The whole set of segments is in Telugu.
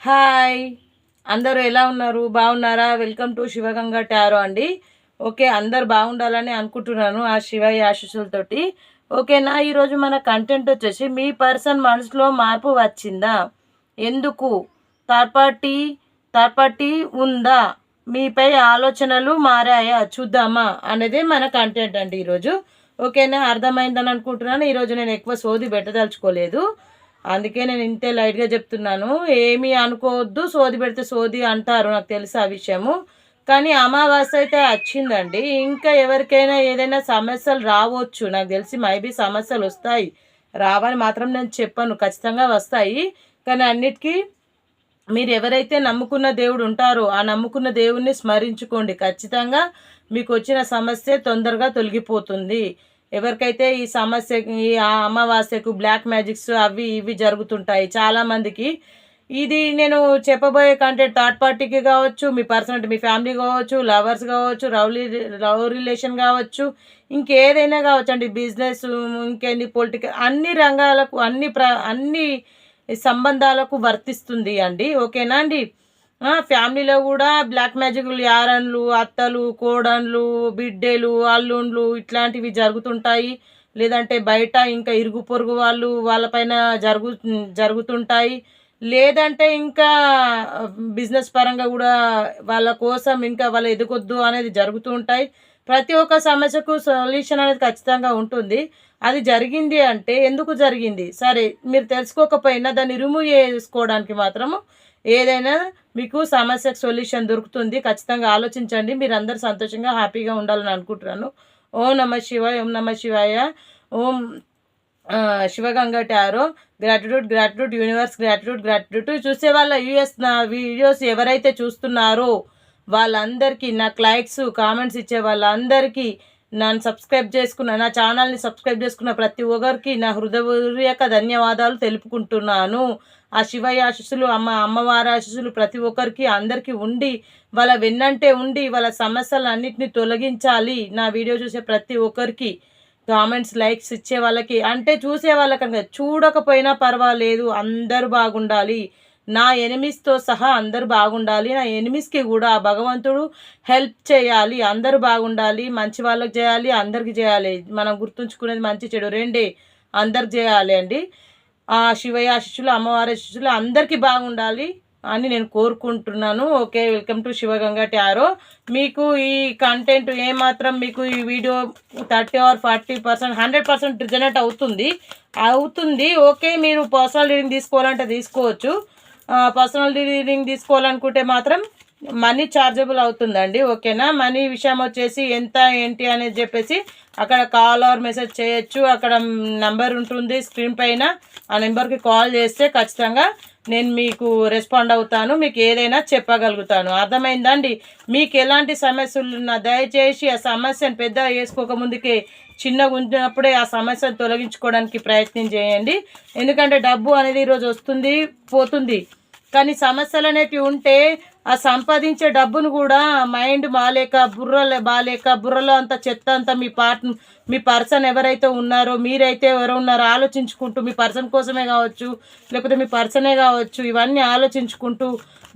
హాయ్, అందరూ ఎలా ఉన్నారు? బాగున్నారా? వెల్కమ్ టు శివగంగా టారో అండి. ఓకే, అందరు బాగుండాలని అనుకుంటున్నాను ఆ శివయ్య ఆశీస్సులతోటి. ఓకేనా? ఈరోజు మన కంటెంట్ వచ్చేసి, మీ పర్సన్ మనసులో మార్పు వచ్చిందా? ఎందుకు? థర్డ్ పార్టీ థర్డ్ పార్టీ ఉందా? మీపై ఆలోచనలు మారాయా? చూద్దామా అనేది మన కంటెంట్ అండి ఈరోజు. ఓకేనా? అర్థమైందని అనుకుంటున్నాను. ఈరోజు నేను ఎక్కువ సోది పెట్టదలుచుకోలేదు, అందుకే నేను ఇంతే లైట్గా చెప్తున్నాను. ఏమీ అనుకోవద్దు, సోది పెడితే సోది అంటారు, నాకు తెలుసు ఆ విషయము. కానీ అమావాస్య అయితే వచ్చిందండి. ఇంకా ఎవరికైనా ఏదైనా సమస్యలు రావచ్చు, నాకు తెలిసి మైబీ సమస్యలు వస్తాయి. రావని మాత్రం నేను చెప్పను, ఖచ్చితంగా వస్తాయి. కానీ అన్నిటికీ మీరు ఎవరైతే నమ్ముకున్న దేవుడు ఉంటారో ఆ నమ్ముకున్న దేవుణ్ణి స్మరించుకోండి. ఖచ్చితంగా మీకు వచ్చిన సమస్య తొందరగా తొలగిపోతుంది. ఎవరికైతే ఈ సమస్యకి, ఈ అమావాస్యకు బ్లాక్ మ్యాజిక్స్ అవి ఇవి జరుగుతుంటాయి చాలామందికి. ఇది నేను చెప్పబోయే కంటెంట్ థర్డ్ పార్టీకి కావచ్చు, మీ పర్సన్ అంటే మీ ఫ్యామిలీ కావచ్చు, లవర్స్ కావచ్చు, లవ్ రిలేషన్ కావచ్చు, ఇంకేదైనా కావచ్చు అండి, బిజినెస్, ఇంకేంది పొలిటికల్, అన్ని రంగాలకు, అన్ని సంబంధాలకు వర్తిస్తుంది అండి. ఓకేనా అండి? ఫ్యామిలీలో కూడా బ్లాక్ మ్యాజిక్లు, యారన్లు, అత్తలు, కోడన్లు, బిడ్డలు, అల్లుండ్లు ఇట్లాంటివి జరుగుతుంటాయి. లేదంటే బయట ఇంకా ఇరుగు పొరుగు వాళ్ళపైన జరుగుతుంటాయి. లేదంటే ఇంకా బిజినెస్ పరంగా కూడా వాళ్ళ కోసం ఇంకా వాళ్ళు ఎదగొద్దు అనేది జరుగుతూ ఉంటాయి. ప్రతి ఒక్క సమస్యకు సొల్యూషన్ అనేది ఖచ్చితంగా ఉంటుంది. అది జరిగింది అంటే ఎందుకు జరిగింది, సరే మీరు తెలుసుకోకపోయినా దాన్ని రిమూవ్ చేసుకోవడానికి మాత్రము ఏదైనా మీకు సమస్యకు సొల్యూషన్ దొరుకుతుంది. ఖచ్చితంగా ఆలోచించండి. మీరు అందరు సంతోషంగా హ్యాపీగా ఉండాలని అనుకుంటున్నాను. ఓం Nama Shivaya, Om Nama Shivaya, Om Shivaganga tarot. Gratitude, gratitude universe, gratitude, gratitude. చూసే వాళ్ళ నా వీడియోస్ ఎవరైతే చూస్తున్నారో వాళ్ళందరికీ, నాకు లైక్స్ కామెంట్స్ ఇచ్చే వాళ్ళందరికీ, నన్ను సబ్స్క్రైబ్ చేసుకున్న, నా ఛానల్ని సబ్స్క్రైబ్ చేసుకున్న ప్రతి ఒక్కరికి నా హృదయపూర్వక ధన్యవాదాలు తెలుపుకుంటున్నాను. ఆ శివయ్య ఆశీస్సులు, అమ్మవారి ఆశీస్సులు ప్రతి ఒక్కరికి అందరికీ ఉండి, వాళ్ళ వెన్నంటే ఉండి వాళ్ళ సమస్యలన్నింటినీ తొలగించాలి. నా వీడియో చూసే ప్రతి ఒక్కరికి కామెంట్స్, లైక్స్ ఇచ్చే వాళ్ళకి, అంటే చూసే వాళ్ళకన్నా చూడకపోయినా పర్వాలేదు, అందరూ బాగుండాలి. నా ఎనిమిస్తో సహా అందరూ బాగుండాలి. నా ఎనిమిస్కి కూడా ఆ భగవంతుడు హెల్ప్ చేయాలి. అందరూ బాగుండాలి, మంచి వాళ్ళకి చేయాలి, అందరికి చేయాలి. మనం గుర్తుంచుకునేది మంచి చెడు రెండే, అందరికి చేయాలి అండి. ఆ శివయ్య ఆశీస్సులు, అమ్మవారి ఆశీస్సులు అందరికీ బాగుండాలి అని నేను కోరుకుంటున్నాను. Okay, welcome to Shivaganga tarot. మీకు ఈ కంటెంట్ ఏమాత్రం మీకు ఈ వీడియో 30 or 40%, 100% రిజనేట్ అవుతుంది. ఓకే, మీరు పర్సనల్ రీడింగ్ తీసుకోవాలంటే తీసుకోవచ్చు. పర్సనల్ రీడింగ్ తీసుకోవాలనుకుంటే మాత్రం మనీ ఛార్జబుల్ అవుతుందండి. ఓకేనా? మనీ విషయం వచ్చేసి ఎంత ఏంటి అనేది చెప్పేసి అక్కడ కాల్ ఆర్ మెసేజ్ చేయొచ్చు. అక్కడ నెంబర్ ఉంటుంది స్క్రీన్ పైన, ఆ నెంబర్కి కాల్ చేస్తే ఖచ్చితంగా నేను మీకు రెస్పాండ్ అవుతాను, మీకు ఏదైనా చెప్పగలుగుతాను. అర్థమైందండి? మీకు ఎలాంటి సమస్యలు ఉన్నా దయచేసి ఆ సమస్యను పెద్దగా చేసుకోకముందుకే చిన్నగా ఉన్నప్పుడే ఆ సమస్యను తొలగించుకోవడానికి ప్రయత్నం చేయండి. ఎందుకంటే డబ్బు అనేది ఈరోజు వస్తుంది, పోతుంది. కానీ సమస్యలు అనేటివి ఉంటే ఆ సంపాదించే డబ్బును కూడా మైండ్ బాగాలేక, బుర్రలో అంత చెత్త అంతా మీ పర్సన్ ఎవరైతే ఉన్నారో, మీరైతే ఎవరు ఉన్నారో ఆలోచించుకుంటూ, మీ పర్సన్ కోసమే కావచ్చు, లేకపోతే మీ పర్సనే కావచ్చు, ఇవన్నీ ఆలోచించుకుంటూ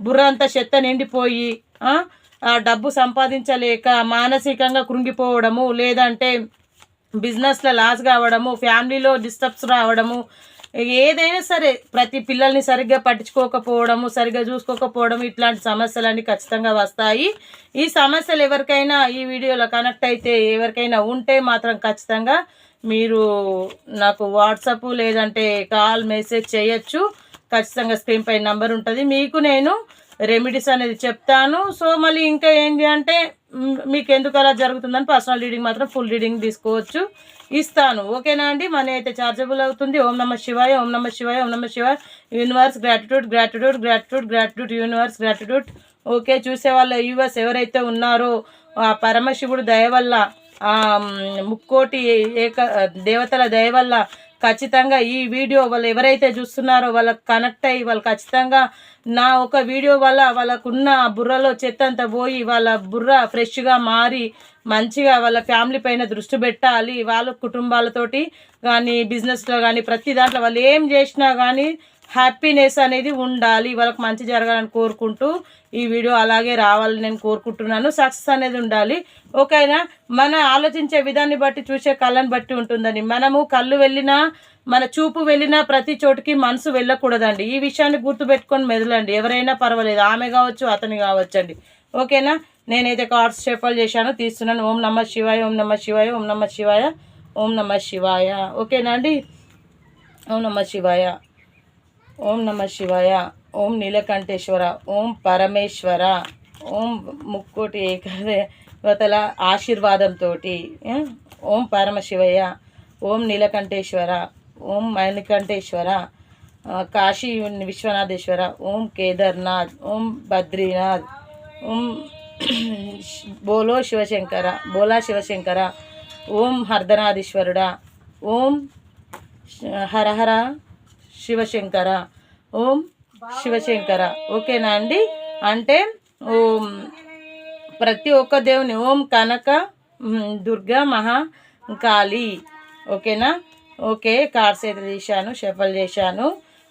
బుర్ర అంతా చెత్త నిండిపోయి ఆ డబ్బు సంపాదించలేక మానసికంగా కృంగిపోవడము, లేదంటే బిజినెస్లో లాస్ కావడము, ఫ్యామిలీలో డిస్టర్బ్స్ రావడము, ఏదైనా సరే ప్రతి పిల్లల్ని సరిగ్గా పట్టించుకోకపోవడము, సరిగ్గా చూసుకోకపోవడం, ఇట్లాంటి సమస్యలన్నీ ఖచ్చితంగా వస్తాయి. ఈ సమస్యలు ఎవరికైనా ఈ వీడియోలో కనెక్ట్ అయితే, ఎవరికైనా ఉంటే మాత్రం ఖచ్చితంగా మీరు నాకు వాట్సాప్ లేదంటే కాల్ మెసేజ్ చేయొచ్చు. ఖచ్చితంగా స్క్రీన్ పై నెంబర్ ఉంటుంది, మీకు నేను రెమెడీస్ అనేది చెప్తాను. సో మళ్ళీ ఇంకా ఏంటి అంటే, మీకు ఎందుకు అలా జరుగుతుందని పర్సనల్ రీడింగ్ మాత్రం ఫుల్ రీడింగ్ తీసుకోవచ్చు, ఇస్తాను. ఓకేనా అండి? మనీ అయితే ఛార్జబుల్ అవుతుంది. ఓం నమ శివాయ, ఓం నమ శివాయ, ఓం నమ శివాయ. Universe, gratitude, gratitude, gratitude, gratitude universe, gratitude. Okay, చూసే వాళ్ళ యూఎస్ ఎవరైతే ఉన్నారో ఆ పరమశివుడు దయ వల్ల, ముక్కోటి దేవతల దయ వల్ల ఖచ్చితంగా ఈ వీడియో వాళ్ళు ఎవరైతే చూస్తున్నారో వాళ్ళకి కనెక్ట్ అయ్యి, వాళ్ళు ఖచ్చితంగా నా ఒక వీడియో వల్ల వాళ్ళకున్న బుర్రలో చెత్త అంతా పోయి వాళ్ళ బుర్ర ఫ్రెష్గా మారి మంచిగా వాళ్ళ ఫ్యామిలీ పైన దృష్టి పెట్టాలి. వాళ్ళ కుటుంబాలతోటి కానీ, బిజినెస్లో కానీ, ప్రతి దాంట్లో వాళ్ళు ఏం చేసినా కానీ హ్యాపీనెస్ అనేది ఉండాలి, వాళ్ళకి మంచి జరగాలని కోరుకుంటూ ఈ వీడియో అలాగే రావాలని నేను కోరుకుంటున్నాను. సక్సెస్ అనేది ఉండాలి. ఓకేనా? మన ఆలోచించే విధాన్ని బట్టి, చూసే కళ్ళని బట్టి ఉంటుందండి. మనము కళ్ళు వెళ్ళినా, మన చూపు వెళ్ళినా ప్రతి చోటికి మనసు వెళ్ళకూడదండి. ఈ విషయాన్ని గుర్తుపెట్టుకొని మెదలండి. ఎవరైనా పర్వాలేదు, ఆమె కావచ్చు, అతని కావచ్చండి. ఓకేనా? నేనైతే కార్డ్స్ షఫల్ చేశాను, తీస్తున్నాను. ఓం నమ శివాయ, ఓం నమ శివాయ, ఓం నమ శివాయ, ఓం నమ శివాయ. ఓకేనా అండి? ఓం నమ శివాయ, ఓం నమ శివాయ, ఓం నీలకంఠేశ్వర, ఓం పరమేశ్వర, ఓం ముక్కోటి ఏకదేవతల ఆశీర్వాదంతో ఓం పరమశివయ్య, ఓం నీలకంఠేశ్వర, ఓం మణికంఠేశ్వర, కాశీ విశ్వనాథేశ్వర, ఓం కేదార్నాథ్, ఓం బద్రీనాథ్, ఓం బోలో శివశంకర, బోలా శివశంకర, ఓం హర్దనాథీశ్వరుడా, ఓం హరహర శివశంకర, ఓం శివశంకర. ఓకేనా అండి? అంటే ఓం ప్రతి ఒక్క దేవుని, ఓం కనక దుర్గా మహాకాళి. ఓకేనా? ఓకే, కార్డ్స్ అయితే తీశాను, షఫల్ చేశాను.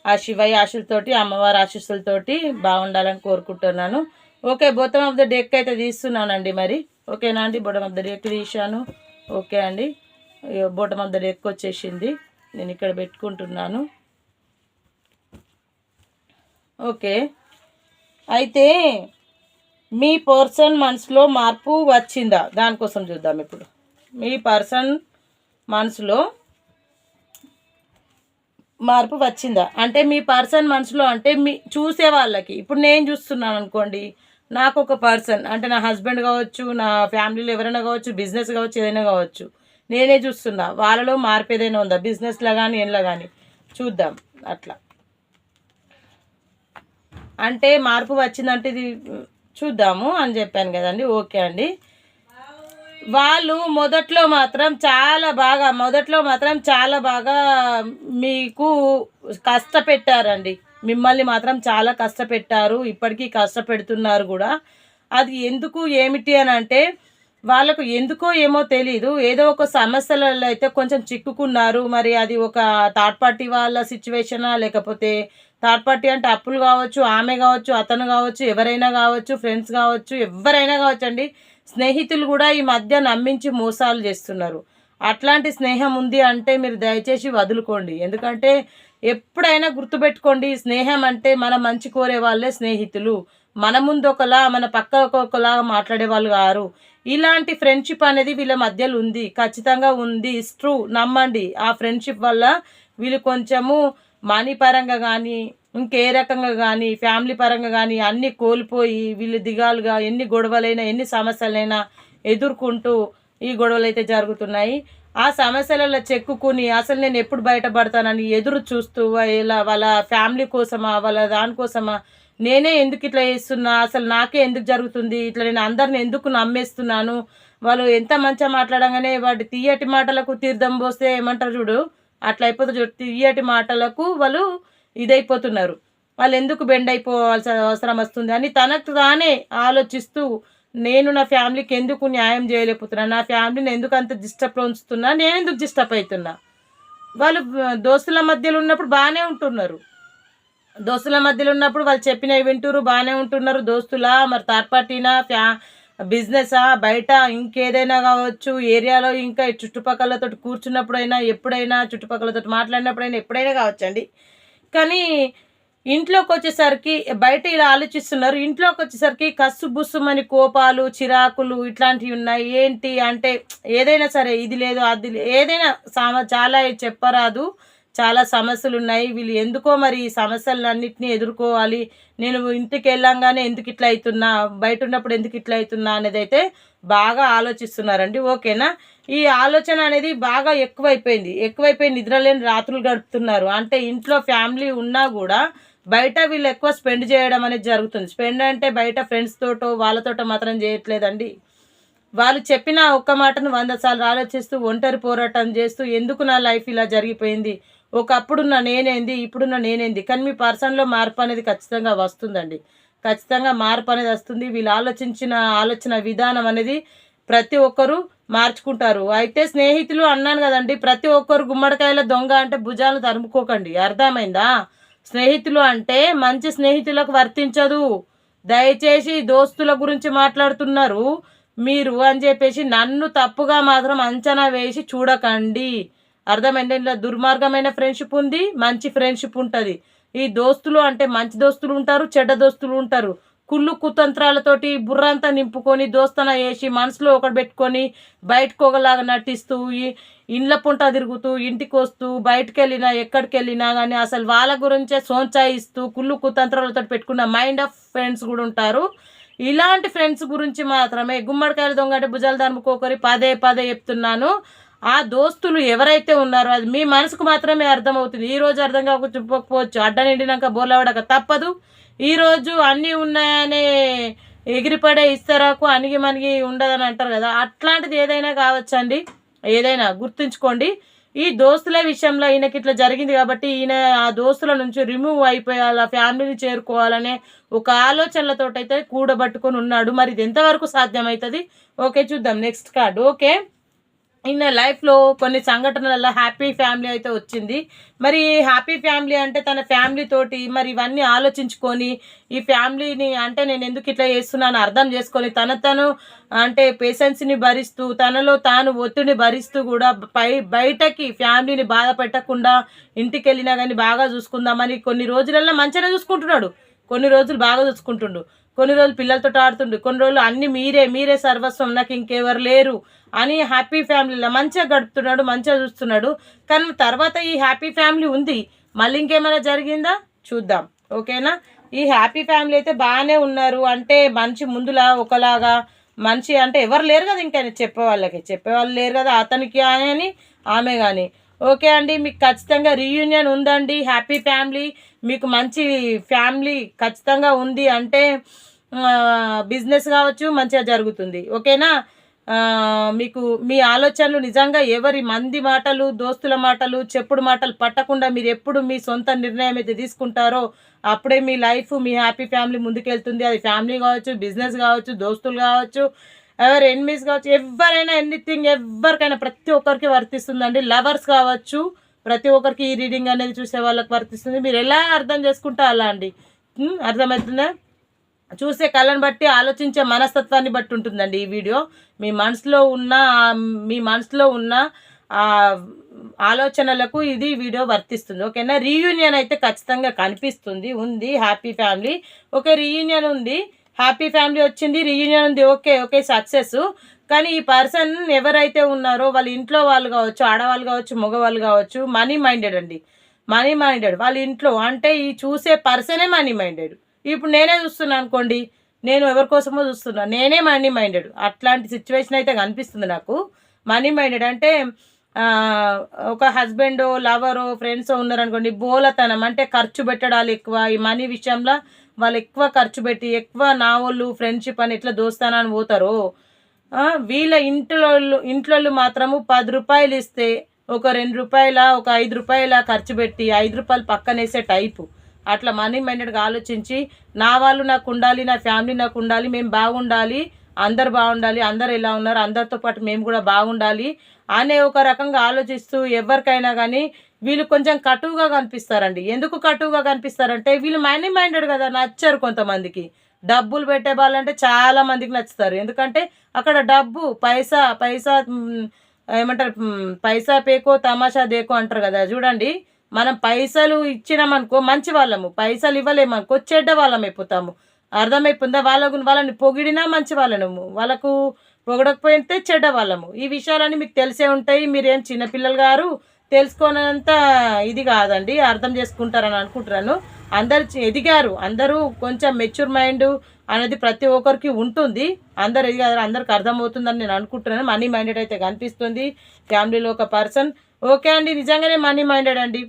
ఆ శివయ్య ఆశీస్సులతోటి, అమ్మవారి ఆశీస్సులతోటి బాగుండాలని కోరుకుంటున్నాను. Okay, bottom of the deck అయితే తీస్తున్నానండి మరి. ఓకేనా అండి? బొటమ్ ఆఫ్ ద డెక్ తీశాను. ఓకే అండి, బొటమ్ ఆఫ్ ద డెక్ వచ్చేసింది. నేను ఇక్కడ పెట్టుకుంటున్నాను. ఓకే, అయితే మీ పర్సన్ మనసులో మార్పు వచ్చిందా? దానికోసం చూద్దాం ఇప్పుడు. మీ పర్సన్ మనసులో మార్పు వచ్చిందా అంటే, మీ పర్సన్ మనసులో అంటే మీ చూసే వాళ్ళకి, ఇప్పుడు నేను చూస్తున్నాను అనుకోండి, నాకు ఒక పర్సన్ అంటే నా హస్బెండ్ కావచ్చు, నా ఫ్యామిలీలో ఎవరైనా కావచ్చు, బిజినెస్ కావచ్చు, ఏదైనా కావచ్చు, నేనే చూస్తున్నా. వాళ్ళలో మార్పు ఏదైనా ఉందా బిజినెస్లో కానీ ఏళ్ళో కానీ చూద్దాం. అట్లా అంటే మార్పు వచ్చిందంటే ఇది చూద్దాము అని చెప్పాను కదండి. ఓకే అండి, వాళ్ళు మొదట్లో మాత్రం చాలా బాగా మీకు కష్టపెట్టారండి. మిమ్మల్ని మాత్రం చాలా కష్టపెట్టారు, ఇప్పటికీ కష్టపెడుతున్నారు కూడా. అది ఎందుకు ఏమిటి అని అంటే, వాళ్ళకు ఎందుకో ఏమో తెలీదు, ఏదో ఒక సమస్యలలో అయితే కొంచెం చిక్కుకున్నారు. మరి అది ఒక థర్డ్ పార్టీ వాళ్ళ సిచ్యువేషనా, లేకపోతే థర్డ్ పార్టీ అంటే అప్పులు కావచ్చు, ఆమె కావచ్చు, అతను కావచ్చు, ఎవరైనా కావచ్చు, ఫ్రెండ్స్ కావచ్చు, ఎవరైనా కావచ్చు అండి. స్నేహితులు కూడా ఈ మధ్య నమ్మించి మోసాలు చేస్తున్నారు. అట్లాంటి స్నేహం ఉంది అంటే మీరు దయచేసి వదులుకోండి. ఎందుకంటే ఎప్పుడైనా గుర్తుపెట్టుకోండి, స్నేహం అంటే మన మంచి కోరే వాళ్ళే స్నేహితులు. మన ముందు ఒకలా, మన పక్క ఒకలా మాట్లాడే వాళ్ళు గారు. ఇలాంటి ఫ్రెండ్షిప్ అనేది వీళ్ళ మధ్యలో ఉంది, ఖచ్చితంగా ఉంది. ఇట్స్ ట్రూ, నమ్మండి. ఆ ఫ్రెండ్షిప్ వల్ల వీళ్ళు కొంచెము మనీ పరంగా కానీ, ఇంకే రకంగా కానీ, ఫ్యామిలీ పరంగా కానీ అన్నీ కోల్పోయి వీళ్ళు దిగాలుగా ఎన్ని గొడవలైనా, ఎన్ని సమస్యలైనా ఎదుర్కొంటూ ఈ గొడవలు అయితే జరుగుతున్నాయి. ఆ సమస్యలలో చెక్కుకుని అసలు నేను ఎప్పుడు బయటపడతానని ఎదురు చూస్తూ ఇలా వాళ్ళ ఫ్యామిలీ కోసమా, వాళ్ళ దానికోసమా, నేనే ఎందుకు ఇట్లా చేస్తున్నా, అసలు నాకే ఎందుకు జరుగుతుంది ఇట్లా, నేను అందరిని ఎందుకు నమ్మేస్తున్నాను, వాళ్ళు ఎంత మంచిగా మాట్లాడంగానే వాటి తీయటి మాటలకు తీర్థం పోస్తే ఏమంటారు చూడు, అట్లా అయిపోతుంది చూడు. తీయటి మాటలకు వాళ్ళు ఇదైపోతున్నారు. వాళ్ళు ఎందుకు బెండ్ అయిపోవాల్సిన అవసరం వస్తుంది అని తనకు తానే ఆలోచిస్తూ, నేను నా ఫ్యామిలీకి ఎందుకు న్యాయం చేయలేకపోతున్నా, నా ఫ్యామిలీని ఎందుకు అంత డిస్టర్బ్లో ఉంచుతున్నా, నేను ఎందుకు డిస్టర్బ్ అవుతున్నా. వాళ్ళు దోస్తుల మధ్యలో ఉన్నప్పుడు బాగానే ఉంటున్నారు, దోస్తుల మధ్యలో ఉన్నప్పుడు వాళ్ళు చెప్పినవి వింటున్నారు, బాగానే ఉంటున్నారు. దోస్తులా, మరి థర్డ్ పార్టీనా, బిజినెసా, బయట ఇంకేదైనా కావచ్చు, ఏరియాలో ఇంకా చుట్టుపక్కలతో కూర్చున్నప్పుడైనా, ఎప్పుడైనా చుట్టుపక్కలతో మాట్లాడినప్పుడైనా, ఎప్పుడైనా కావచ్చండి. కానీ ఇంట్లోకి వచ్చేసరికి బయట ఇలా ఆలోచిస్తున్నారు, ఇంట్లోకి వచ్చేసరికి కస్సు బుస్సుమని కోపాలు, చిరాకులు ఇట్లాంటివి ఉన్నాయి. ఏంటి అంటే, ఏదైనా సరే, ఇది లేదు అది ఏదైనా చాలా చెప్పరాదు, చాలా సమస్యలు ఉన్నాయి. వీళ్ళు ఎందుకో మరి ఈ సమస్యలన్నింటినీ ఎదుర్కోవాలి. నేను ఇంటికి వెళ్ళంగానే ఎందుకు ఇట్లా అవుతున్నా, బయట ఉన్నప్పుడు ఎందుకు ఇట్లా అవుతున్నా అనేది అయితే బాగా ఆలోచిస్తున్నారండి. ఓకేనా? ఈ ఆలోచన అనేది బాగా ఎక్కువైపోయి నిద్రలేని రాత్రులు గడుపుతున్నారు. అంటే ఇంట్లో ఫ్యామిలీ ఉన్నా కూడా బయట వీళ్ళు ఎక్కువ స్పెండ్ చేయడం అనేది జరుగుతుంది. స్పెండ్ అంటే బయట ఫ్రెండ్స్ తోటో వాళ్ళతోటో మాత్రం చేయట్లేదండి. వాళ్ళు చెప్పిన ఒక్క మాటను 100 సార్లు ఆలోచిస్తూ, ఒంటరి పోరాటం చేస్తూ, ఎందుకు నా లైఫ్ ఇలా జరిగిపోయింది, ఒకప్పుడున్న నేనేంది, ఇప్పుడున్న నేనేంది. కానీ మీ పర్సన్లో మార్పు అనేది ఖచ్చితంగా వస్తుందండి, ఖచ్చితంగా మార్పు అనేది వస్తుంది. వీళ్ళు ఆలోచన విధానం అనేది ప్రతి ఒక్కరూ మార్చుకుంటారు. అయితే స్నేహితులు అన్నాను కదండి, ప్రతి ఒక్కరు గుమ్మడికాయల దొంగ అంటే భుజాలు తరుముకోకండి, అర్థమైందా? స్నేహితులు అంటే మంచి స్నేహితులకు వర్తించదు. దయచేసి దోస్తుల గురించి మాట్లాడుతున్నారు మీరు అని చెప్పేసి నన్ను తప్పుగా మాత్రం అంచనా వేసి చూడకండి. అర్థమైంది? ఇలా దుర్మార్గమైన ఫ్రెండ్షిప్ ఉంది, మంచి ఫ్రెండ్షిప్ ఉంటుంది. ఈ దోస్తులు అంటే మంచి దోస్తులు ఉంటారు, చెడ్డ దోస్తులు ఉంటారు. కుళ్ళు కుతంత్రాలతోటి బుర్రంతా నింపుకొని దోస్తన వేసి మనసులో ఒకటి పెట్టుకొని బయటకు ఒకలాగా నటిస్తూ ఇండ్ల పుంట తిరుగుతూ ఇంటికి వస్తూ బయటకు వెళ్ళినా ఎక్కడికి వెళ్ళినా కానీ అసలు వాళ్ళ గురించే సోంచాయిస్తూ కుళ్ళు కుతంత్రాలతో పెట్టుకున్న మైండ్ ఆఫ్ ఫ్రెండ్స్ కూడా ఉంటారు. ఇలాంటి ఫ్రెండ్స్ గురించి మాత్రమే గుమ్మడికాయలు దొంగ భుజాలు దనుకోకరి పదే పదే చెప్తున్నాను. ఆ దోస్తులు ఎవరైతే ఉన్నారో అది మీ మనసుకు మాత్రమే అర్థమవుతుంది. ఈరోజు అర్థం కాకపోవచ్చు, అడ్డ నిండినాక బోర్లవడక తప్పదు. ఈరోజు అన్నీ ఉన్నాయనే ఎగిరిపడే ఇస్తరాకు అణిగి మనిగి ఉండదని అంటారు కదా, అట్లాంటిది ఏదైనా కావచ్చండి. ఏదైనా గుర్తుంచుకోండి. ఈ దోస్తుల విషయంలో ఈయనకి ఇట్లా జరిగింది కాబట్టి ఈయన ఆ దోస్తుల నుంచి రిమూవ్ అయిపోయాలి, ఫ్యామిలీని చేరుకోవాలనే ఒక ఆలోచనలతోటైతే కూడబట్టుకొని ఉన్నాడు. మరి ఇది ఎంతవరకు సాధ్యమవుతుంది? ఓకే, చూద్దాం నెక్స్ట్ కార్డు. ఓకే, ఈయన లైఫ్లో కొన్ని సంఘటనలలో హ్యాపీ ఫ్యామిలీ అయితే వచ్చింది. మరి హ్యాపీ ఫ్యామిలీ అంటే తన ఫ్యామిలీ తోటి మరి ఇవన్నీ ఆలోచించుకొని ఈ ఫ్యామిలీని అంటే నేను ఎందుకు ఇట్లా చేస్తున్నాను అర్థం చేసుకొని తను అంటే పేషెన్స్ని భరిస్తూ తనలో తాను ఒత్తిడిని భరిస్తూ కూడా బయటకి ఫ్యామిలీని బాధ పెట్టకుండా ఇంటికి వెళ్ళినా కానీ బాగా చూసుకుందామని కొన్ని రోజులలో మంచిగా చూసుకుంటున్నాడు, కొన్ని రోజులు బాగా చూసుకుంటుండు, కొన్ని రోజులు పిల్లలతో ఆడుతుండు, కొన్ని రోజులు అన్ని మీరే సర్వస్వం, నాకు ఇంకెవరు లేరు అని హ్యాపీ ఫ్యామిలీలో మంచిగా గడుపుతున్నాడు, మంచిగా చూస్తున్నాడు. కానీ తర్వాత ఈ హ్యాపీ ఫ్యామిలీ ఉంది, మళ్ళీ ఇంకేమైనా జరిగిందా చూద్దాం. ఓకేనా? ఈ హ్యాపీ ఫ్యామిలీ అయితే బాగానే ఉన్నారు. అంటే మంచి ముందులా ఒకలాగా మంచి అంటే ఎవరు లేరు కదా, ఇంకా చెప్పేవాళ్ళు లేరు కదా, అతనికి అని ఆమె కానీ. ఓకే అండి, మీకు ఖచ్చితంగా రీయూనియన్ ఉందండి. హ్యాపీ ఫ్యామిలీ మీకు మంచి ఫ్యామిలీ ఖచ్చితంగా ఉంది అంటే బిజినెస్ కావచ్చు మంచిగా జరుగుతుంది. ఓకేనా? మీకు మీ ఆలోచనలు నిజంగా ఎవరి మంది మాటలు దోస్తుల మాటలు చెప్పుడు మాటలు పట్టకుండా మీరు ఎప్పుడు మీ సొంత నిర్ణయం అయితే తీసుకుంటారో అప్పుడే మీ లైఫ్ మీ హ్యాపీ ఫ్యామిలీ ముందుకెళ్తుంది. అది ఫ్యామిలీ కావచ్చు, బిజినెస్ కావచ్చు, దోస్తులు కావచ్చు, ఎవరు ఎనిమీస్ కావచ్చు, ఎవరైనా ఎనీథింగ్ ఎవరికైనా ప్రతి ఒక్కరికి వర్తిస్తుందండి. లవర్స్ కావచ్చు, ప్రతి ఒక్కరికి ఈ రీడింగ్ అనేది చూసే వాళ్ళకి వర్తిస్తుంది. మీరు ఎలా అర్థం చేసుకుంటే అలా అండి. అర్థమవుతుందా? చూసే కళ్ళని బట్టి ఆలోచించే మనస్తత్వాన్ని బట్టి ఉంటుందండి ఈ వీడియో. మీ మనసులో ఉన్న ఆలోచనలకు ఇది వీడియో వర్తిస్తుంది. ఓకేనా? రీయూనియన్ అయితే ఖచ్చితంగా కనిపిస్తుంది, ఉంది హ్యాపీ ఫ్యామిలీ. ఓకే, రీయూనియన్ ఉంది, హ్యాపీ ఫ్యామిలీ వచ్చింది, రీయూనియన్ ఉంది. Okay success. కానీ ఈ పర్సన్ ఎవరైతే ఉన్నారో వాళ్ళ ఇంట్లో వాళ్ళు కావచ్చు, ఆడవాళ్ళు కావచ్చు, మగవాళ్ళు కావచ్చు, మనీ మైండెడ్ అండి. మనీ మైండెడ్ వాళ్ళ ఇంట్లో అంటే ఈ చూసే పర్సనే మనీ మైండెడ్. ఇప్పుడు నేనే చూస్తున్నాను అనుకోండి, నేను ఎవరి కోసమో చూస్తున్నాను, నేనే మనీ మైండెడ్. అట్లాంటి సిచ్యువేషన్ అయితే కనిపిస్తుంది నాకు. మనీ మైండెడ్ అంటే ఒక హస్బెండో లవరో ఫ్రెండ్సో ఉన్నారనుకోండి, బోలతనం అంటే ఖర్చు పెట్టడాలు ఎక్కువ. ఈ మనీ విషయంలో వాళ్ళు ఎక్కువ ఖర్చు పెట్టి ఎక్కువ నా వాళ్ళు ఫ్రెండ్షిప్ అని ఎట్లా దోస్తానని పోతారో వీళ్ళ ఇంట్లో మాత్రము 10 రూపాయలు ఇస్తే ఒక 2 రూపాయల ఒక 5 రూపాయల ఖర్చు పెట్టి 5 రూపాయలు పక్కనేసే టైపు. అట్లా మనీ మైండెడ్గా ఆలోచించి నా వాళ్ళు నాకు ఉండాలి, నా ఫ్యామిలీ నాకు ఉండాలి, మేము బాగుండాలి, అందరు బాగుండాలి, అందరు ఎలా ఉన్నారు అందరితో పాటు మేము కూడా బాగుండాలి అనే ఒక రకంగా ఆలోచిస్తూ ఎవరికైనా కానీ వీళ్ళు కొంచెం కటువుగా కనిపిస్తారండి. ఎందుకు కటువుగా కనిపిస్తారంటే వీళ్ళు మనీ మైండెడ్ కదా, నచ్చరు కొంతమందికి. డబ్బులు పెట్టే వాళ్ళంటే చాలా మందికి నచ్చుతారు. ఎందుకంటే అక్కడ డబ్బు పైసా ఏమంటారు, పైసా పేకో తమాషా దేకో అంటారు కదా. చూడండి, మనం పైసలు ఇచ్చినామనుకో మంచి వాళ్ళము, పైసలు ఇవ్వలేమనుకో చెడ్డ వాళ్ళం అయిపోతాము. అర్థమైపోయిందా? వాళ్ళని పొగిడినా మంచి వాళ్ళము, వాళ్ళకు పొగడకపోతే చెడ్డ వాళ్ళము. ఈ విషయాలన్నీ మీకు తెలిసే ఉంటాయి. మీరేం చిన్నపిల్లలు గారు తెలుసుకోనంత ఇది కాదండి, అర్థం చేసుకుంటారని అనుకుంటున్నాను. అందరు ఎదిగారు, అందరూ కొంచెం మెచ్యూర్ మైండ్ అనేది ప్రతి ఒక్కరికి ఉంటుంది. అందరు ఎదిగారు, అందరికి అర్థమవుతుందని నేను అనుకుంటున్నాను. మనీ మైండెడ్ అయితే కనిపిస్తుంది ఫ్యామిలీలో ఒక పర్సన్. ఓకే అండి, నిజంగానే మనీ మైండెడ్ అండి.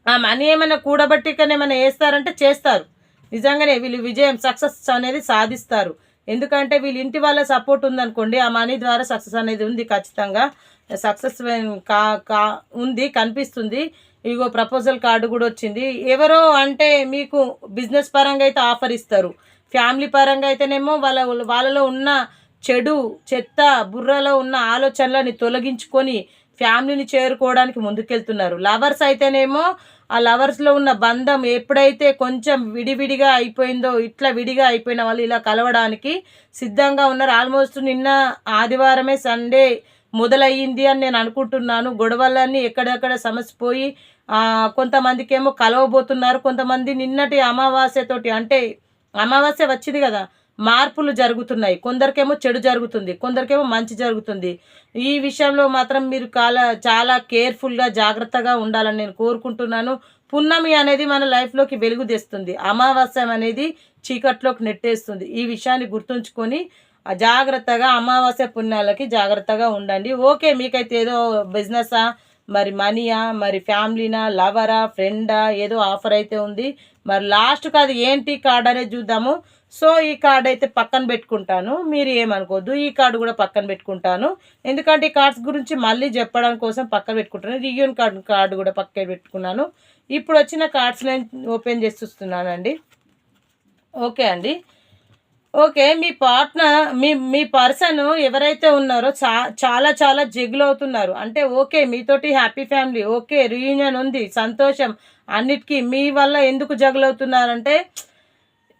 ఆ మనీ ఏమైనా కూడబట్టికనే ఏమైనా వేస్తారంటే చేస్తారు. నిజంగానే వీళ్ళు విజయం సక్సెస్ అనేది సాధిస్తారు. ఎందుకంటే వీళ్ళ ఇంటి వాళ్ళ సపోర్ట్ ఉందనుకోండి, ఆ మనీ ద్వారా సక్సెస్ అనేది ఉంది, ఖచ్చితంగా సక్సెస్ ఉంది కనిపిస్తుంది. ఇగో ప్రపోజల్ కార్డు కూడా వచ్చింది. ఎవరో అంటే మీకు బిజినెస్ పరంగా అయితే ఆఫర్ ఇస్తారు, ఫ్యామిలీ పరంగా అయితేనేమో వాళ్ళలో ఉన్న చెత్త బుర్రలో ఉన్న ఆలోచనలని తొలగించుకొని ఫ్యామిలీని చేరుకోవడానికి ముందుకెళ్తున్నారు. లవర్స్ అయితేనేమో ఆ లవర్స్లో ఉన్న బంధం ఎప్పుడైతే కొంచెం విడివిడిగా అయిపోయిందో, ఇట్లా విడిగా అయిపోయిన వాళ్ళు ఇలా కలవడానికి సిద్ధంగా ఉన్నారు. ఆల్మోస్ట్ నిన్న ఆదివారమే సండే మొదలయ్యింది అని నేను అనుకుంటున్నాను. గొడవలన్నీ ఎక్కడెక్కడ సమసిపోయి కొంతమందికేమో కలవబోతున్నారు. కొంతమంది నిన్నటి అమావాస్యతోటి, అంటే అమావాస్య వచ్చింది కదా, మార్పులు జరుగుతున్నాయి. కొందరికేమో చెడు జరుగుతుంది, కొందరికేమో మంచి జరుగుతుంది. ఈ విషయంలో మాత్రం మీరు చాలా కేర్ఫుల్గా జాగ్రత్తగా ఉండాలని నేను కోరుకుంటున్నాను. పున్నమి అనేది మన లైఫ్లోకి వెలుగు తెస్తుంది, అమావాస్య అనేది చీకట్లోకి నెట్టేస్తుంది. ఈ విషయాన్ని గుర్తుంచుకొని జాగ్రత్తగా అమావాస్య పుణ్యాలకి జాగ్రత్తగా ఉండండి. ఓకే, మీకైతే ఏదో బిజినెసా, మరి మనీయా, మరి ఫ్యామిలీనా, లవరా, ఫ్రెండా, ఏదో ఆఫర్ అయితే ఉంది. మరి లాస్ట్కి అది ఏంటి కార్డ్ అనేది చూద్దాము. సో ఈ కార్డ్ అయితే పక్కన పెట్టుకుంటాను, మీరు ఏమనుకోవద్దు. ఈ కార్డు కూడా పక్కన పెట్టుకుంటాను, ఎందుకంటే ఈ కార్డ్స్ గురించి మళ్ళీ చెప్పడం కోసం పక్కన పెట్టుకుంటాను. రియూన్ కార్డు కూడా పక్కన పెట్టుకున్నాను. ఇప్పుడు వచ్చిన కార్డ్స్ నేను ఓపెన్ చేసి చూస్తున్నానండి. ఓకే అండి, ఓకే. మీ పార్ట్నర్, మీ పర్సన్ ఎవరైతే ఉన్నారో చాలా చాలా జగులు అవుతున్నారు. అంటే ఓకే, మీతోటి హ్యాపీ ఫ్యామిలీ, ఓకే, రీయూనియన్ ఉంది, సంతోషం. అన్నిటికీ మీ వల్ల ఎందుకు జగులు అవుతున్నారంటే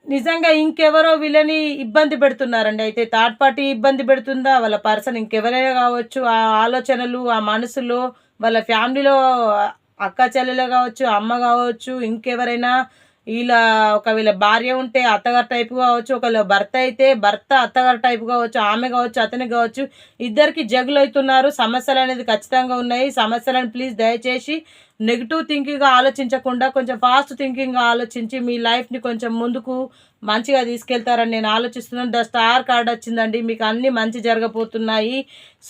నిజంగా ఇంకెవరో వీళ్ళని ఇబ్బంది పెడుతున్నారండి. అయితే థర్డ్ పార్టీ ఇబ్బంది పెడుతుందా, వాళ్ళ పర్సన్ ఇంకెవరైనా కావచ్చు, ఆ ఆలోచనలు, ఆ మనసులో, వాళ్ళ ఫ్యామిలీలో అక్క చెల్లెలు కావచ్చు, అమ్మ కావచ్చు, ఇంకెవరైనా, ఇలా ఒకవేళ భార్య ఉంటే అత్తగారు టైపు కావచ్చు, ఒకవేళ భర్త అయితే భర్త అత్తగారు టైపు కావచ్చు, ఆమె కావచ్చు, అతనికి కావచ్చు, ఇద్దరికి జగులు అవుతున్నారు. సమస్యలు అనేది ఖచ్చితంగా ఉన్నాయి. సమస్యలను ప్లీజ్ దయచేసి నెగిటివ్ థింకింగ్గా ఆలోచించకుండా కొంచెం ఫాస్ట్ థింకింగ్గా ఆలోచించి మీ లైఫ్ని కొంచెం ముందుకు మంచిగా తీసుకెళ్తారని నేను ఆలోచిస్తున్నాను. ద స్టార్ కార్డ్ వచ్చిందండి, మీకు అన్నీ మంచి జరగబోతున్నాయి,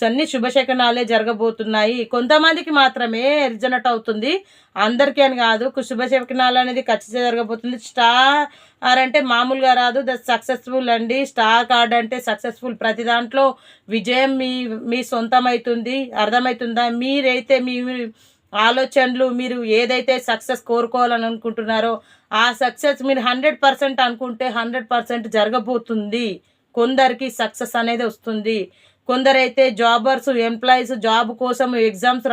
అన్ని శుభశకనాలే జరగబోతున్నాయి. కొంతమందికి మాత్రమే రిజనెట్ అవుతుంది, అందరికీ అని కాదు. శుభశకనాలు అనేది ఖచ్చితంగా జరగబోతుంది. స్టార్ అంటే మామూలుగా రాదు, ద సక్సెస్ఫుల్ అండి. స్టార్ కార్డ్ అంటే సక్సెస్ఫుల్, ప్రతి దాంట్లో విజయం మీ సొంతమవుతుంది. అర్థమవుతుందా? మీరైతే మీ ఆలోచనలు, మీరు ఏదైతే సక్సెస్ కోరుకోవాలని అనుకుంటున్నారో ఆ సక్సెస్ మీరు 100% అనుకుంటే 100% జరగబోతుంది. కొందరికి సక్సెస్ అనేది వస్తుంది. కొందరైతే జాబర్స్, ఎంప్లాయీస్, జాబ్ కోసం ఎగ్జామ్స్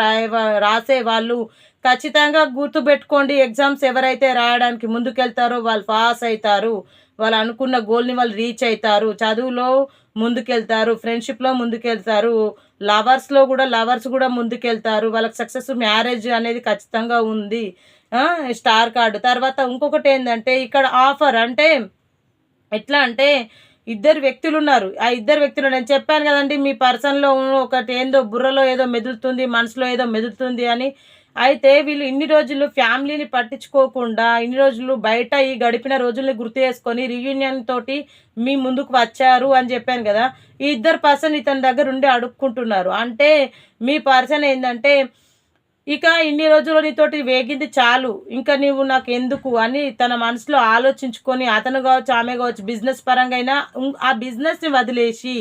రాసే వాళ్ళు ఖచ్చితంగా గుర్తుపెట్టుకోండి, ఎగ్జామ్స్ ఎవరైతే రాయడానికి ముందుకెళ్తారో వాళ్ళు పాస్ అవుతారు. వాళ్ళు అనుకున్న గోల్ని వాళ్ళు రీచ్ అవుతారు. చదువులో ముందుకెళ్తారు, ఫ్రెండ్షిప్లో ముందుకెళ్తారు, లవర్స్ కూడా ముందుకెళ్తారు. వాళ్ళకి సక్సెస్, మ్యారేజ్ అనేది ఖచ్చితంగా ఉంది. స్టార్ కార్డు తర్వాత ఇంకొకటి ఏంటంటే ఇక్కడ ఆఫర్, అంటే ఎట్లా అంటే ఇద్దరు వ్యక్తులు ఉన్నారు. ఆ ఇద్దరు వ్యక్తులు నేను చెప్పాను కదండి, మీ పర్సన్లో ఒకటి ఏందో బుర్రలో ఏదో మెదులుతుంది, మనసులో ఏదో మెదులుతుంది అని. అయితే వీళ్ళు ఇన్ని రోజులు ఫ్యామిలీని పట్టించుకోకుండా, ఇన్ని రోజులు బయట ఈ గడిపిన రోజుల్ని గుర్తు చేసుకొని రీయూనియన్ తోటి మీ ముందుకు వచ్చారు అని చెప్పాను కదా. ఈ ఇద్దరు పర్సన్ ఇతని దగ్గర ఉండి అడుక్కుంటున్నారు. అంటే మీ పర్సన్ ఏంటంటే ఇక ఇన్ని రోజులు నీతోటి వేగింది చాలు, ఇంకా నీవు నాకు ఎందుకు అని తన మనసులో ఆలోచించుకొని, అతను కావచ్చు, ఆమె కావచ్చు, బిజినెస్ పరంగా అయినా ఆ బిజినెస్ని వదిలేసి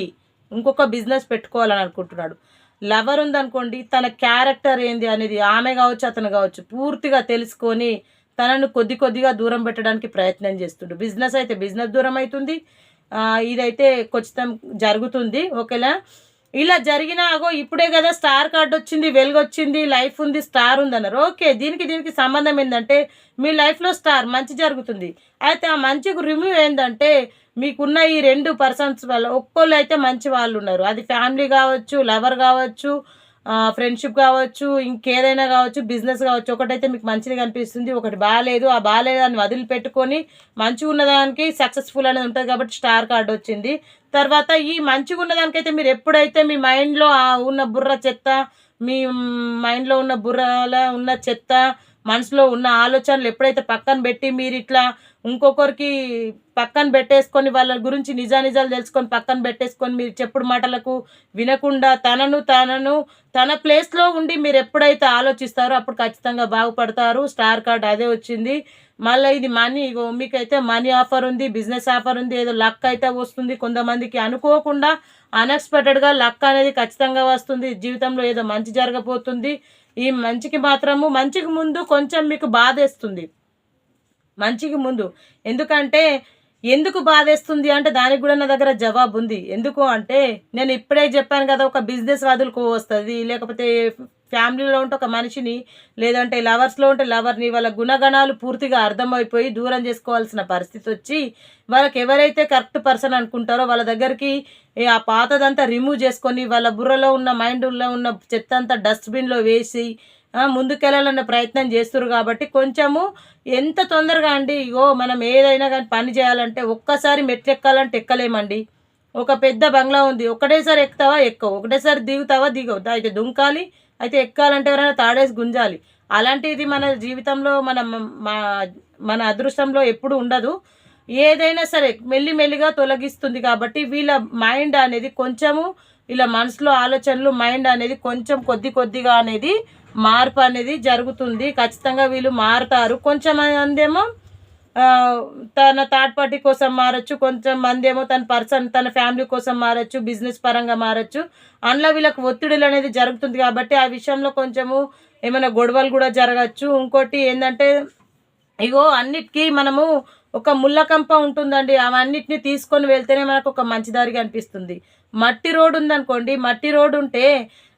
ఇంకొక బిజినెస్ పెట్టుకోవాలని అనుకుంటున్నాడు. లవర్ ఉందనుకోండి, తన క్యారెక్టర్ ఏంది అనేది ఆమె కావచ్చు, అతను కావచ్చు, పూర్తిగా తెలుసుకొని తనను కొద్దిగా దూరం పెట్టడానికి ప్రయత్నం చేస్తుండు. బిజినెస్ అయితే బిజినెస్ దూరం అవుతుంది, ఇదైతే ఖచ్చితం జరుగుతుంది. ఓకేనా? ఇలా జరిగినా అగో ఇప్పుడే కదా స్టార్ కార్డు వచ్చింది, వెలుగు వచ్చింది, లైఫ్ ఉంది, స్టార్ ఉంది అన్నారు. ఓకే, దీనికి సంబంధం ఏంటంటే మీ లైఫ్లో స్టార్ మంచి జరుగుతుంది. అయితే ఆ మంచికి రివ్యూ ఏంటంటే మీకున్న ఈ 2 పర్సన్స్ వల్ల ఒక్కోళ్ళు అయితే మంచి వాళ్ళు ఉన్నారు. అది ఫ్యామిలీ కావచ్చు, లవర్ కావచ్చు, ఫ్రెండ్షిప్ కావచ్చు, ఇంకేదైనా కావచ్చు, బిజినెస్ కావచ్చు. ఒకటైతే మీకు మంచిగా కనిపిస్తుంది, ఒకటి బాగాలేదు. ఆ బాగాలేదాన్ని వదిలిపెట్టుకొని మంచిగా ఉన్నదానికి సక్సెస్ఫుల్ అనేది ఉంటుంది కాబట్టి స్టార్ కార్డు వచ్చింది. తర్వాత ఈ మంచిగా ఉన్నదానికైతే మీరు ఎప్పుడైతే మీ మైండ్లో ఉన్న బుర్ర చెత్త, మీ మైండ్లో ఉన్న బుర్రలో ఉన్న చెత్త, మనసులో ఉన్న ఆలోచనలు ఎప్పుడైతే పక్కన పెట్టి మీరు ఇట్లా ఇంకొకరికి పక్కన పెట్టేసుకొని, వాళ్ళ గురించి నిజాలు తెలుసుకొని పక్కన పెట్టేసుకొని, మీరు చెప్పుడు మాటలకు వినకుండా తన ప్లేస్లో ఉండి మీరు ఎప్పుడైతే ఆలోచిస్తారో అప్పుడు ఖచ్చితంగా బాగుపడతారు. స్టార్ కార్డ్ అదే వచ్చింది. మళ్ళీ ఇది మనీ, మీకైతే మనీ ఆఫర్ ఉంది, బిజినెస్ ఆఫర్ ఉంది, ఏదో లక్ అయితే వస్తుంది. కొంతమందికి అనుకోకుండా అన్ఎక్స్పెక్టెడ్గా లక్ అనేది ఖచ్చితంగా వస్తుంది. జీవితంలో ఏదో మంచి జరగబోతుంది. ఈ మంచికి ముందు కొంచెం మీకు బాధేస్తుంది. మంచికి ముందు ఎందుకు బాధేస్తుంది అంటే దానికి కూడా నా దగ్గర జవాబు ఉంది. ఎందుకు అంటే నేను ఇప్పుడే చెప్పాను కదా, ఒక బిజినెస్ వదులుకో వస్తుంది, లేకపోతే ఫ్యామిలీలో ఉంటే ఒక మనిషిని, లేదంటే లవర్స్లో ఉంటే లవర్ని, వాళ్ళ గుణగణాలు పూర్తిగా అర్థమైపోయి దూరం చేసుకోవాల్సిన పరిస్థితి వచ్చి, వాళ్ళకి ఎవరైతే కరెక్ట్ పర్సన్ అనుకుంటారో వాళ్ళ దగ్గరికి ఆ పాతదంతా రిమూవ్ చేసుకొని వాళ్ళ బుర్రలో ఉన్న మైండ్లో ఉన్న చెత్త అంతా డస్ట్బిన్లో వేసి ముందుకెళ్ళాలన్న ప్రయత్నం చేస్తారు. కాబట్టి కొంచెము ఎంత తొందరగా అండి, ఇగో మనం ఏదైనా కానీ పని చేయాలంటే ఒక్కసారి మెట్లు ఎక్కాలంటే ఎక్కలేమండి. ఒక పెద్ద బంగ్లా ఉంది, ఒకటేసారి ఎక్కుతావా ఎక్కవు, ఒకటేసారి దిగుతావా దిగవు, అయితే దుంకాలి, అయితే ఎక్కాలంటే ఎవరైనా తాడేసి గుంజాలి. అలాంటిది మన జీవితంలో మన అదృష్టంలో ఎప్పుడు ఉండదు. ఏదైనా సరే మెల్లిమెల్లిగా తొలగిస్తుంది. కాబట్టి వీళ్ళ మైండ్ అనేది కొంచెము, వీళ్ళ మనసులో ఆలోచనలు మైండ్ అనేది కొంచెం కొద్దిగా అనేది మార్పు అనేది జరుగుతుంది. ఖచ్చితంగా వీళ్ళు మారుతారు. కొంచెం మంది ఏమో తన థర్డ్ పార్టీ కోసం మారచ్చు, కొంచెం మంది ఏమో తన ఫ్యామిలీ కోసం మారచ్చు, బిజినెస్ పరంగా మారచ్చు. అందులో వీళ్ళకి ఒత్తిడులు అనేది జరుగుతుంది. కాబట్టి ఆ విషయంలో కొంచెము ఏమైనా గొడవలు కూడా జరగచ్చు. ఇంకోటి ఏంటంటే, ఇగో అన్నిటికీ మనము ఒక ముళ్ళకంప ఉంటుందండి, అవన్నిటిని తీసుకొని వెళ్తేనే మనకు ఒక మంచి దారి కనిపిస్తుంది. మట్టి రోడ్డు ఉందనుకోండి, మట్టి రోడ్డు ఉంటే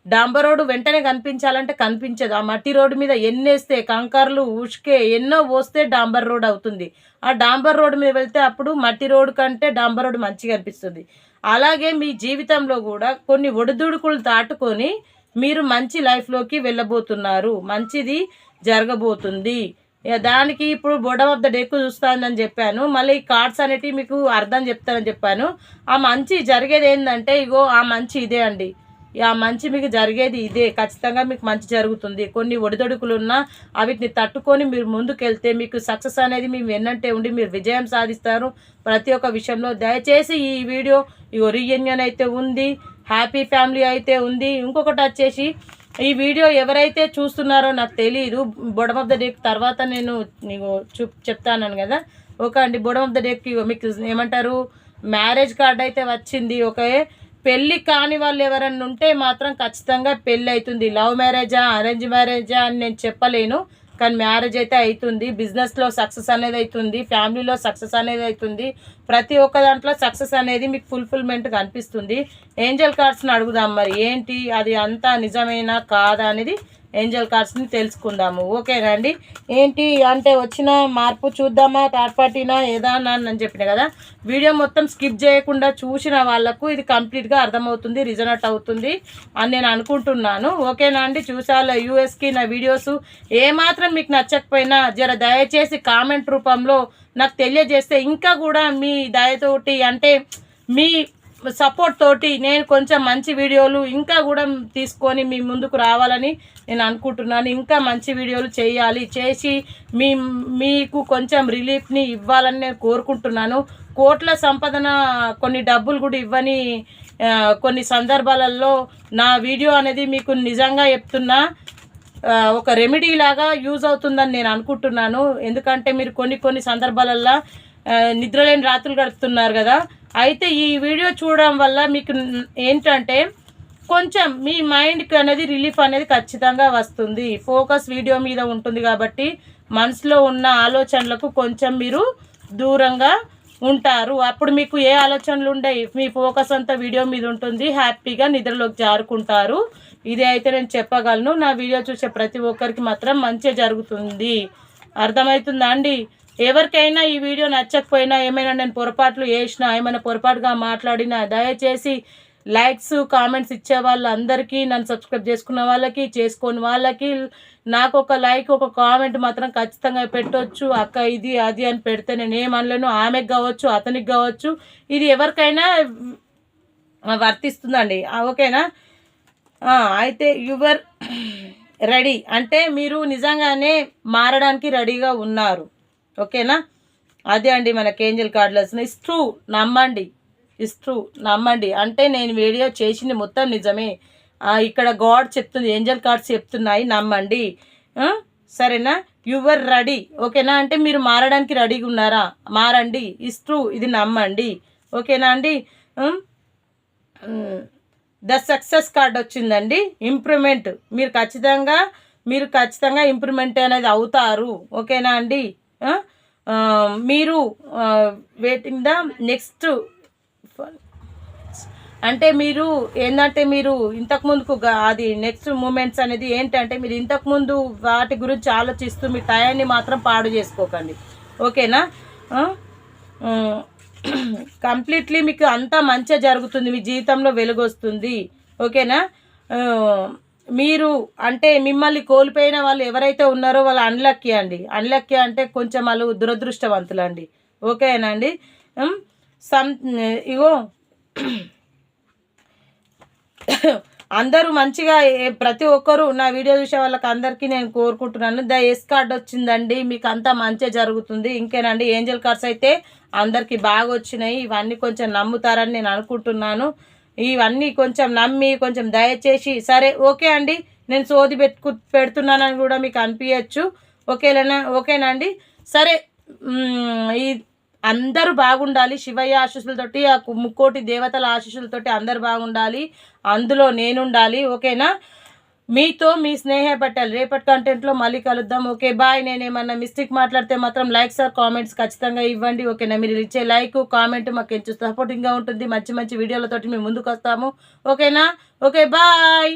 డాంబర్ రోడ్డు వెంటనే కనిపించాలంటే కనిపించదు. ఆ మట్టి రోడ్డు మీద ఎన్నేస్తే కంకర్లు ఉష్కే ఎన్నో పోస్తే డాంబర్ రోడ్ అవుతుంది. ఆ డాంబర్ రోడ్డు మీద వెళ్తే అప్పుడు మట్టి రోడ్డు కంటే డాంబర్ రోడ్డు మంచిగా అనిపిస్తుంది. అలాగే మీ జీవితంలో కూడా కొన్ని ఒడిదుడుకులు దాటుకొని మీరు మంచి లైఫ్లోకి వెళ్ళబోతున్నారు, మంచిది జరగబోతుంది. దానికి ఇప్పుడు బోర్డమ్ ఆఫ్ ద డేకు చూస్తానని చెప్పాను. మళ్ళీ కార్డ్స్ అనేటివి మీకు అర్థం చెప్తానని చెప్పాను. ఆ మంచి జరిగేది ఏంటంటే, ఇగో ఆ మంచి ఇదే అండి, ఆ మంచి మీకు జరిగేది ఇదే. ఖచ్చితంగా మీకు మంచి జరుగుతుంది. కొన్ని ఒడిదొడుకులు ఉన్నా వీటిని తట్టుకొని మీరు ముందుకెళ్తే మీకు సక్సెస్ అనేది మీ వెన్నంటే ఉండి మీరు విజయం సాధిస్తారు ప్రతి ఒక్క విషయంలో. దయచేసి ఈ వీడియో ఇగో రీయూనియన్ అయితే ఉంది, హ్యాపీ ఫ్యామిలీ అయితే ఉంది. ఇంకొకటి వచ్చేసి, ఈ వీడియో ఎవరైతే చూస్తున్నారో నాకు తెలియదు, బొడమ్ ఆఫ్ ద డేక్ తర్వాత నేను నీకు చెప్తాను కదా. ఓకే అండి, బొడమ్ ఆఫ్ ద డేక్ మీకు ఏమంటారు, మ్యారేజ్ కార్డ్ అయితే వచ్చింది. ఓకే, పెళ్ళి కాని వాళ్ళు ఎవరన్నా ఉంటే మాత్రం ఖచ్చితంగా పెళ్ళి అవుతుంది. లవ్ మ్యారేజా అరేంజ్ మ్యారేజా అని నేను చెప్పలేను, కానీ మ్యారేజ్ అయితే అవుతుంది. బిజినెస్లో సక్సెస్ అనేది అవుతుంది, ఫ్యామిలీలో సక్సెస్ అనేది అవుతుంది. ప్రతి ఒక్క దాంట్లో సక్సెస్ అనేది మీకు ఫుల్ఫిల్మెంట్ కనిపిస్తుంది. ఏంజల్ కార్డ్స్ని అడుగుదాం, మరి ఏంటి అది అంతా నిజమేనా కాదా అనేది ఏంజల్ కార్డ్స్ని తెలుసుకుందాము. ఓకేనా అండి, ఏంటి అంటే వచ్చిన మార్పు చూద్దామా, థర్డ్ పార్టీనా ఏదానా అని చెప్పిన కదా. వీడియో మొత్తం స్కిప్ చేయకుండా చూసిన వాళ్ళకు ఇది కంప్లీట్గా అర్థమవుతుంది, రిజనెట్ అవుతుంది అని నేను అనుకుంటున్నాను. ఓకేనా అండి, చూసాల యూఎస్కి నా వీడియోస్ ఏమాత్రం మీకు నచ్చకపోయినా దయచేసి కామెంట్ రూపంలో నాకు తెలియజేస్తే ఇంకా కూడా మీ దయతోటి అంటే మీ సపోర్ట్ తోటి నేను కొంచెం మంచి వీడియోలు ఇంకా కూడా తీసుకొని మీ ముందుకు రావాలని నేను అనుకుంటున్నాను. ఇంకా మంచి వీడియోలు చేసి మీకు కొంచెం రిలీఫ్ని ఇవ్వాలని నేను కోరుకుంటున్నాను. కోట్ల సంపదన కొన్ని డబ్బులు కూడా ఇవ్వని కొన్ని సందర్భాలలో నా వీడియో అనేది మీకు నిజంగా చెప్తున్నా ఒక రెమెడీ లాగా యూజ్ అవుతుందని నేను అనుకుంటున్నాను. ఎందుకంటే మీరు కొన్ని సందర్భాలలో నిద్రలేని రాత్రులు గడుపుతున్నారు కదా. అయితే ఈ వీడియో చూడడం వల్ల మీకు ఏంటంటే కొంచెం మీ మైండ్కి అనేది రిలీఫ్ అనేది ఖచ్చితంగా వస్తుంది. ఫోకస్ వీడియో మీద ఉంటుంది కాబట్టి మనసులో ఉన్న ఆలోచనలకు కొంచెం మీరు దూరంగా ఉంటారు. అప్పుడు మీకు ఏ ఆలోచనలు ఉండవు, మీ ఫోకస్ అంతా వీడియో మీద ఉంటుంది, హ్యాపీగా నిద్రలోకి జారుకుంటారు. ఇది అయితే నేను చెప్పగలను. నా వీడియో చూసే ప్రతి ఒక్కరికి మాత్రం మంచిగా జరుగుతుంది. అర్థమవుతుందా అండి? ఎవరికైనా ఈ వీడియో నచ్చకపోయినా, ఏమైనా నేను పొరపాట్లు చేసినా, ఏమైనా పొరపాటుగా మాట్లాడినా దయచేసి లైక్స్ కామెంట్స్ ఇచ్చే వాళ్ళందరికీ, నన్ను సబ్స్క్రైబ్ చేసుకున్న వాళ్ళకి, చేసుకోని వాళ్ళకి నాకు ఒక లైక్ ఒక కామెంట్ మాత్రం ఖచ్చితంగా పెట్టవచ్చు. అక్క ఇది అది అని పెడితే నేను ఏమనలేను. ఆమెకు కావచ్చు, అతనికి కావచ్చు, ఇది ఎవరికైనా వర్తిస్తుందండి. ఓకేనా? అయితే యువర్ రెడీ అంటే మీరు నిజంగానే మారడానికి రెడీగా ఉన్నారు. ఓకేనా? అదే అండి మనకి ఏంజల్ కార్డ్స్. ఇస్ ట్రూ, నమ్మండి. ఇస్ ట్రూ, నమ్మండి. అంటే నేను వీడియో చేసింది మొత్తం నిజమే. ఇక్కడ గాడ్ చెప్తుంది, ఏంజల్ కార్డ్స్ చెప్తున్నాయి, నమ్మండి. సరేనా? Your ready. ఓకేనా? అంటే మీరు మారడానికి రెడీగా ఉన్నారా? మారండి. ఇస్ ట్రూ, ఇది నమ్మండి. ఓకేనా అండి? ద సక్సెస్ కార్డ్ వచ్చిందండి. ఇంప్రూవ్మెంట్, మీరు ఖచ్చితంగా ఇంప్రూవ్మెంట్ అనేది అవుతారు. ఓకేనా అండి? మీరు వెయిటింగ్ ద నెక్స్ట్ అంటే మీరు ఏంటంటే మీరు ఇంతకుముందుకు అది నెక్స్ట్ మూమెంట్స్ అనేది ఏంటంటే మీరు ఇంతకుముందు వాటి గురించి ఆలోచిస్తూ మీ టయాన్ని మాత్రం పాడు చేసుకోకండి, ఓకేనా? కంప్లీట్లీ మీకు అంతా మంచిగా జరుగుతుంది, మీ జీవితంలో వెలుగు వస్తుంది, ఓకేనా? మీరు అంటే మిమ్మల్ని కోల్పోయిన వాళ్ళు ఎవరైతే ఉన్నారో వాళ్ళు అన్లక్కీ అండి. అన్లక్కీ అంటే కొంచెం వాళ్ళు దురదృష్టవంతులు అండి, ఓకేనా అండి? ఇగో అందరూ మంచిగా ప్రతి ఒక్కరు నా వీడియో చూసే వాళ్ళకి అందరికీ నేను కోరుకుంటున్నాను. ఎస్ కార్డ్ వచ్చిందండి, మీకు అంతా మంచిగా జరుగుతుంది. ఇంకేనండి ఏంజల్ కార్డ్స్ అయితే అందరికీ బాగా వచ్చినాయి. ఇవన్నీ కొంచెం నమ్ముతారని నేను అనుకుంటున్నాను. ఇవన్నీ కొంచెం నమ్మి కొంచెం దయచేసి సరే ఓకే అండి నేను సోది పెడుతున్నానని కూడా మీకు అనిపించచ్చు, ఓకేనా అండి? సరే ఈ అందరూ బాగుండాలి, శివయ్య ఆశీస్సులతోటి ఆ ముక్కోటి దేవతల ఆశీస్సులతోటి అందరు బాగుండాలి, అందులో నేనుండాలి, ఓకేనా? మీతో మీ స్నేహ పట్టాలి. రేపటి కంటెంట్లో మళ్ళీ కలుద్దాం. Okay bye. నేనేమన్నా మిస్టేక్ మాట్లాడితే మాత్రం లైక్స్ ఆర్ కామెంట్స్ ఖచ్చితంగా ఇవ్వండి, ఓకేనా? మీరు ఇచ్చే లైక్ కామెంట్ మాకు ఎంతో సపోర్టింగ్గా ఉంటుంది. మంచి మంచి వీడియోలతోటి మేము ముందుకు వస్తాము, ఓకేనా? Okay bye.